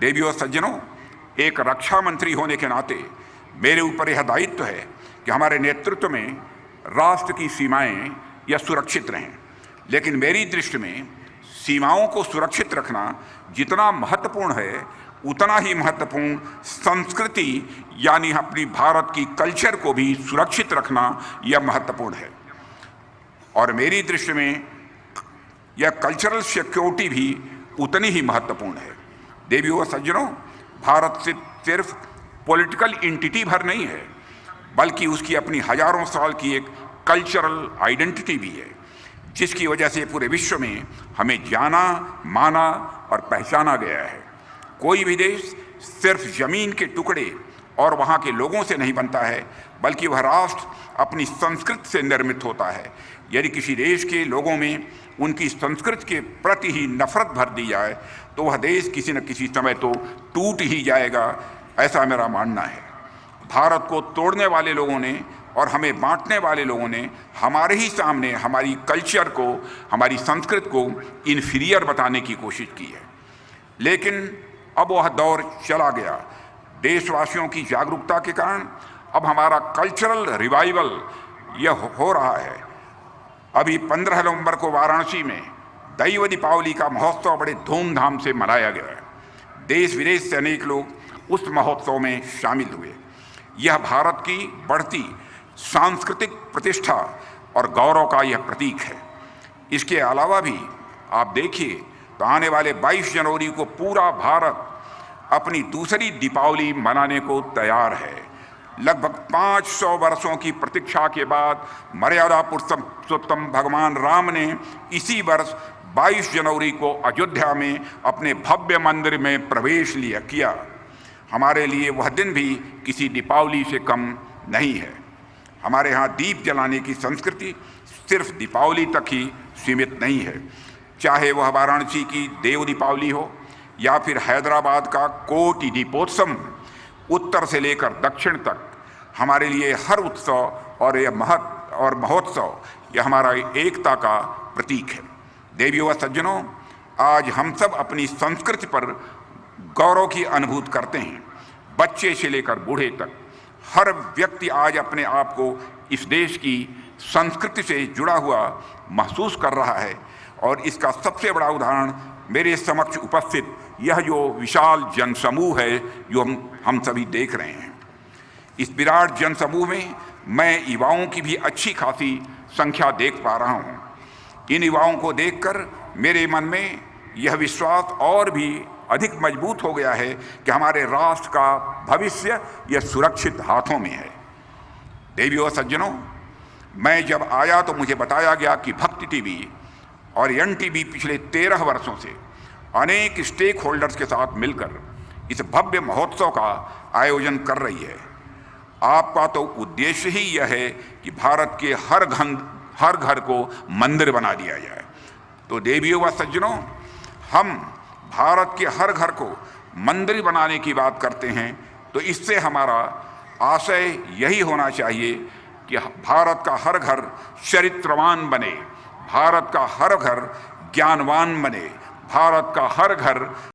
देवियों और सज्जनों, एक रक्षा मंत्री होने के नाते मेरे ऊपर यह दायित्व है कि हमारे नेतृत्व में राष्ट्र की सीमाएं यह सुरक्षित रहें। लेकिन मेरी दृष्टि में सीमाओं को सुरक्षित रखना जितना महत्वपूर्ण है, उतना ही महत्वपूर्ण संस्कृति यानी अपनी भारत की कल्चर को भी सुरक्षित रखना यह महत्वपूर्ण है। और मेरी दृष्टि में यह कल्चरल सिक्योरिटी भी उतनी ही महत्वपूर्ण है। देवियों और सज्जनों, भारत सिर्फ पॉलिटिकल एंटिटी भर नहीं है, बल्कि उसकी अपनी हजारों साल की एक कल्चरल आइडेंटिटी भी है, जिसकी वजह से पूरे विश्व में हमें जाना, माना और पहचाना गया है। कोई भी देश सिर्फ जमीन के टुकड़े और वहाँ के लोगों से नहीं बनता है, बल्कि वह राष्ट्र अपनी संस्कृति से निर्मित होता है। यदि किसी देश के लोगों में उनकी संस्कृति के प्रति ही नफरत भर दी जाए तो वह देश किसी न किसी समय तो टूट ही जाएगा, ऐसा मेरा मानना है। भारत को तोड़ने वाले लोगों ने और हमें बांटने वाले लोगों ने हमारे ही सामने हमारी कल्चर को, हमारी संस्कृति को इन्फीरियर बताने की कोशिश की है। लेकिन अब वह दौर चला गया। देशवासियों की जागरूकता के कारण अब हमारा कल्चरल रिवाइवल यह हो रहा है। अभी 15 नवंबर को वाराणसी में दैव दीपावली का महोत्सव बड़े धूमधाम से मनाया गया है। देश विदेश से अनेक लोग उस महोत्सव में शामिल हुए। यह भारत की बढ़ती सांस्कृतिक प्रतिष्ठा और गौरव का यह प्रतीक है। इसके अलावा भी आप देखिए तो आने वाले 22 जनवरी को पूरा भारत अपनी दूसरी दीपावली मनाने को तैयार है। लगभग 500 वर्षों की प्रतीक्षा के बाद मर्यादा पुरुषोत्तम भगवान राम ने इसी वर्ष 22 जनवरी को अयोध्या में अपने भव्य मंदिर में प्रवेश किया। हमारे लिए वह दिन भी किसी दीपावली से कम नहीं है। हमारे यहाँ दीप जलाने की संस्कृति सिर्फ दीपावली तक ही सीमित नहीं है। चाहे वह वाराणसी की देव दीपावली हो या फिर हैदराबाद का कोटि दीपोत्सव, उत्तर से लेकर दक्षिण तक हमारे लिए हर उत्सव और यह महोत्सव यह हमारा एकता का प्रतीक है। देवियों व सज्जनों, आज हम सब अपनी संस्कृति पर गौरव की अनुभूति करते हैं। बच्चे से लेकर बूढ़े तक हर व्यक्ति आज अपने आप को इस देश की संस्कृति से जुड़ा हुआ महसूस कर रहा है। और इसका सबसे बड़ा उदाहरण मेरे समक्ष उपस्थित यह जो विशाल जनसमूह है जो हम सभी देख रहे हैं। इस विराट जनसमूह में मैं युवाओं की भी अच्छी खासी संख्या देख पा रहा हूँ। इन युवाओं को देखकर मेरे मन में यह विश्वास और भी अधिक मजबूत हो गया है कि हमारे राष्ट्र का भविष्य यह सुरक्षित हाथों में है। देवियों और सज्जनों, मैं जब आया तो मुझे बताया गया कि भक्ति टीवी और एनटीवी पिछले 13 वर्षों से अनेक स्टेक होल्डर्स के साथ मिलकर इस भव्य महोत्सव का आयोजन कर रही है। आपका तो उद्देश्य ही यह है कि भारत के हर घर को मंदिर बना दिया जाए। तो देवियों व सज्जनों, हम भारत के हर घर को मंदिर बनाने की बात करते हैं तो इससे हमारा आशय यही होना चाहिए कि भारत का हर घर चरित्रवान बने, भारत का हर घर ज्ञानवान बने, भारत का हर घर